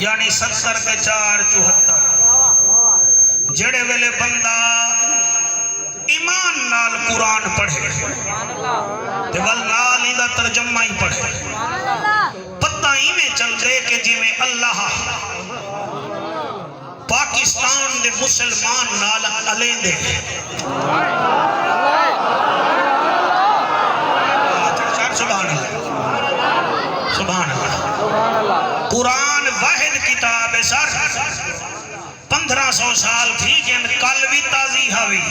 यानी 70 के 4 74 जेड़े वेले बंदा ईमान नाल कुरान पढ़े ते वल नाल इंदा तर्जमा ही पढ़े पता इवें चल दे कि जिवें अल्लाह पाकिस्तान दे मुसलमान नाल अलेंदे सुभान अल्लाह सुभान अल्लाह। कुरान वाहिद किताब है सर 1500 साल थी कि कल भी ताजी हवी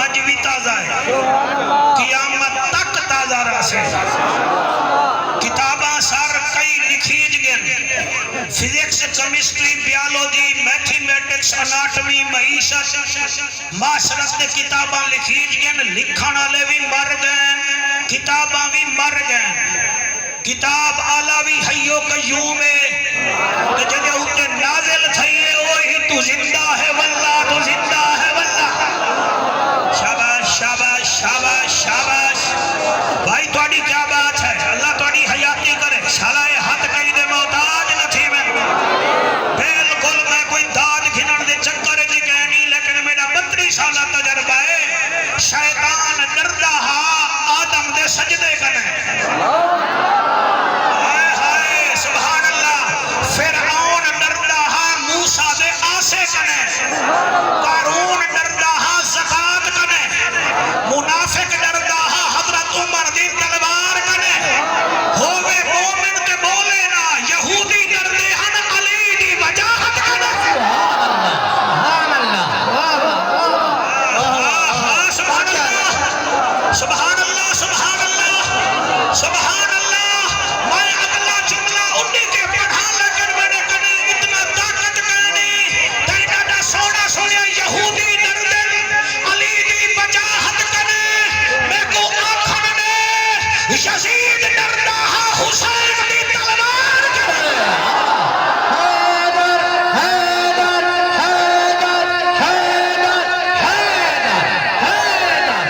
आज भी ताजा है कियामत तक ताजा रहे किताबा सर कई लिखीज गए physics chemistry biology mathematics anatomy मईशत माशरत की किताबा लिखीज गए लिखण वाले भी मर गए किताबा भी मर गए किताब आला भी हयो कयूम है जदे उते नाजिल थई है ओही तू जिंदा है वल्लाह तू जिंदा है वल्लाह। शाबाश शाबाश शाबाश शाबाश भाई तुम्हारी क्या बात है अल्लाह तुम्हारी हयाती करे साला ये हाथ कहीं दे मोहताज न थी मैं बिल्कुल मैं कोई दाद घिनण दे चक्कर च कहनी लेकिन मेरा 32 साल तजर्बा है शैतान डरदा हा आदम दे सजदे कने कारून डरदा हा ज़कात कने मुनाफिक डरदा हा हजरत उमर दी तलवार कने होवे मोमिन ते बोले ना यहूदी डरदे हन अली दी वजाहत कने सुभान अल्लाह सुभान अल्लाह सुभान अल्लाह सुभान अल्लाह सुभान अल्लाह। मैं अगला जुमला उन्हीं के पढ़ा लेकिन मैंने कने इतना ताकत कहनी सोना सोनिया यहूदी डरदे अली दी वजाहत कने मैं को आखन ने यजीद डरदा हा हुसैन दी तलवार कने हैदर हैदर हैदर हैदर हैदर हैदर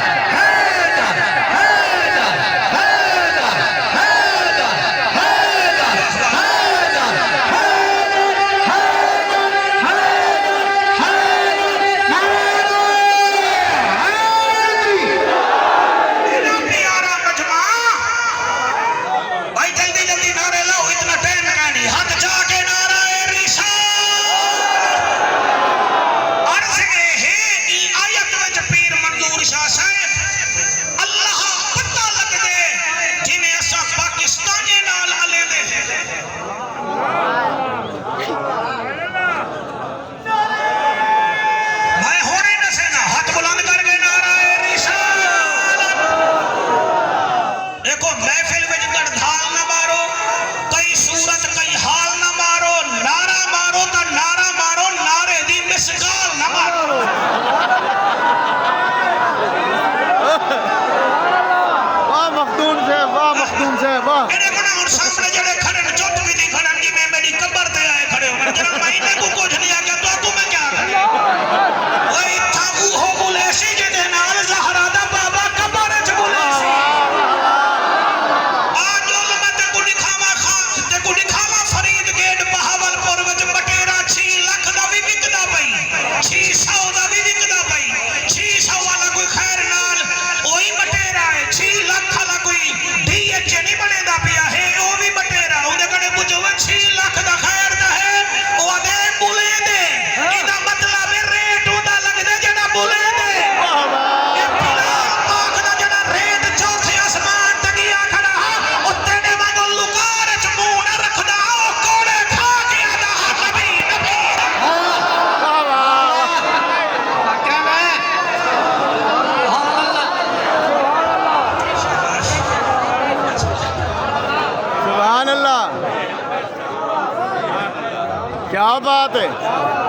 क्या बात है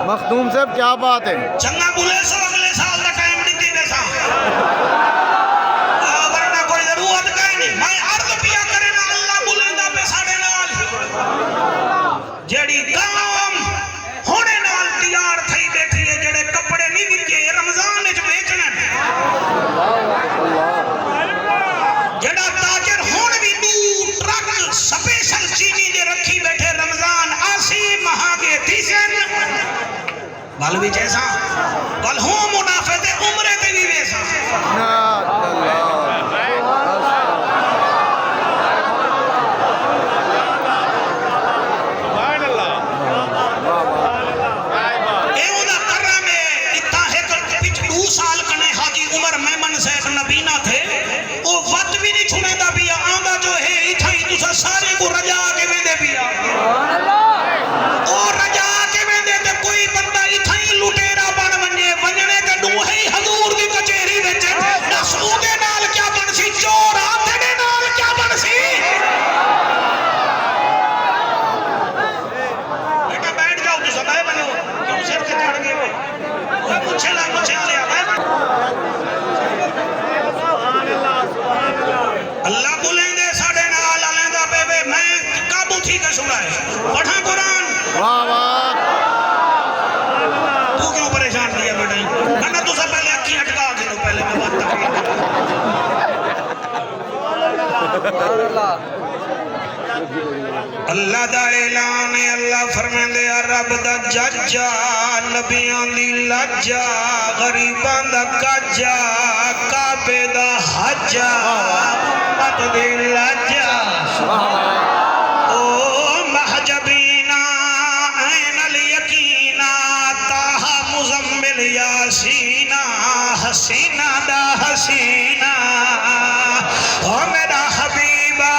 मखदूम साहब, क्या बात है। चंगा बुले सो अगले साल का टाइम दी वैसा वरना कोई जरूरत का नहीं। मैं अर्ज पिया करे ना अल्लाह बुलेंदा पे साडे नाल जेड़ी काम होने नाल तैयार थई बैठी है, जेड़े कपड़े नहीं विके रमजान विच बेचने, जेड़ा ताजर हुण भी 2 ट्रक स्पेशल चीनी दे रखी बैठे रमजान गल भी जैसा गल हो मुनाफे ते उम्रे ते भी वैसा ना नबीना थे वो वत भी नहीं छुड़ेंदा पिया आंदा जो है इथा ही तुसा सारे को रजा के वेंदे पिया ओ रजा के वेंदे ते कोई बंदा इथा ही लुटेरा बन वने वजने ते डू है हजूर दी कचहरी विच दस ओदे नाल क्या बनसी चोर हाथ दे नाल क्या बनसी बेटा बैठ जाओ तुसा बैठ बनो क्यों सिर ते चढ़ गए ओ मुझे ले आ अल्लाह बुलेंदे साडे नाल आलेंदा बेबे मैं काबू ठीक है सुना है पढ़ा कुरान वाह वाह तू क्यों परेशान दिया बेटा कहना तू सब पहले अखी हटका के लो पहले मैं बात अल्लाह दा ऐलान है अल्लाह फरमांदे आ रब दा जज्जा नबियां दी लज्जा गरीबां दा गज्जा काबे दा हज्जा उम्मत दी लज्जा ओ महजबीना ऐनल यकीना ताहा मुजम्मिल यासीना हसीना दा हसीना ओ मेरा हबीबा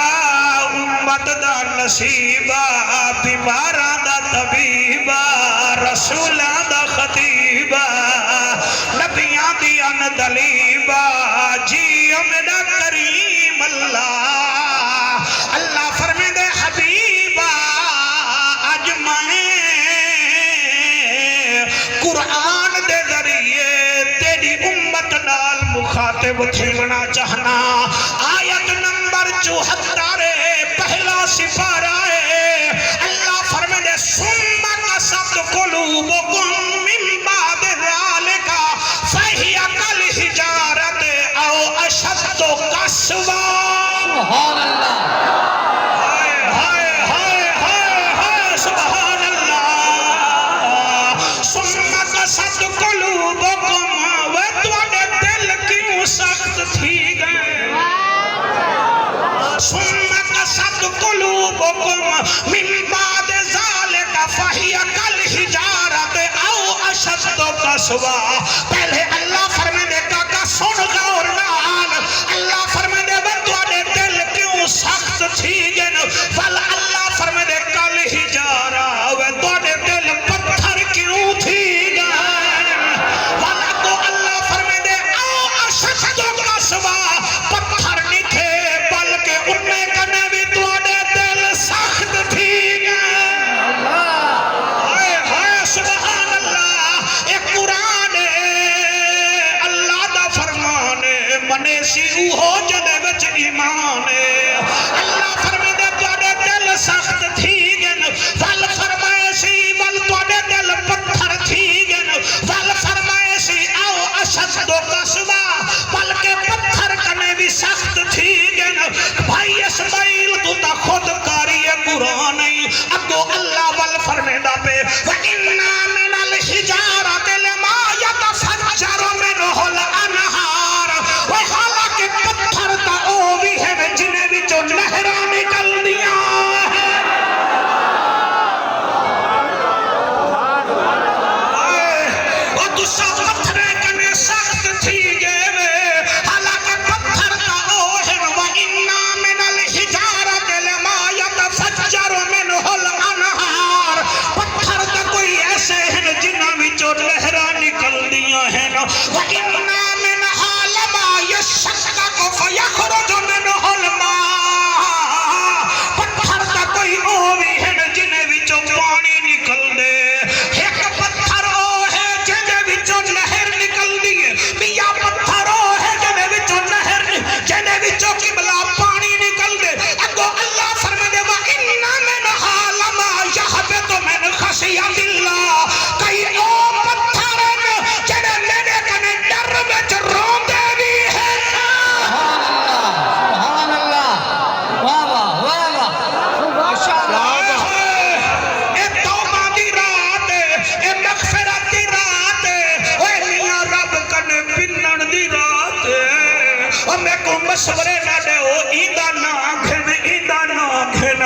उम्मत दा नसीबा बीमारां दा तबीबा रसूलां दा खतीबा नबियां दी अनदलीबा जी मेरा करीम अल्लाह अल्लाह फरमांदे हबीबा अज मैं कुरान दे जरिए तेरी उम्मत नाल मुखातिब थीवना चाहना आयत नंबर 74 पहला सिपारा है अल्लाह फरमांदे सुम्मा कसत कुलूबुकुम मिन बाद ज़ालिका फहिया कल हिजारत औ अशद्दु कसवा सुभान अल्लाह हाय हाय हाय हाय हाय सुभान अल्लाह सुम्मा कसत कुलूबुकुम वे तुहाडे दिल क्यों सख्त थी गए सुम्मा कसत कुलूबुकुम मिन बाद ज़ालिका फहिया कल हिजारत औ अशद्दु कसवा पहले अल्लाह फरमांदे काका सुन गौर नाल अल्लाह फरमांदे वे तुहाडे दिल क्यों सख्त थी गए वल अल्लाह फरमांदे कल हिजारा वे तुहाडे दिल पत्थर क्यों थी गए वल को अल्लाह फरमांदे औ अशद्दु कसवा पत्थर नहीं थे बल्कि उन्ने कने भी तुहाडे दिल सख्त थी गए हाय हाय सुभान अल्लाह एक कुरान अल्लाह दा फरमान मने सी उहो जदे विच ईमान अल्लाह फरमांदे तुहाडे दिल सख्त थी गए वल फरमाए सी वल तुहाडे दिल पत्थर थी गए वल फरमाए सी आओ अशद्दु कसवा बल्कि पत्थर कने भी सख्त थी गए भाई इस्माइल तू ता खुद कारी है कुरान नहीं अगो अल्लाह वल फरमांदा पे व इन्ना मिनल हिजारत लमा यतफज्जरु मिनहुल अनहार व हालांकि पत्थर ता ओ भी है जिन्हें विचों नहरां निकलदियां पत्थर मशवरे ना दे ओ ईदा ना आखन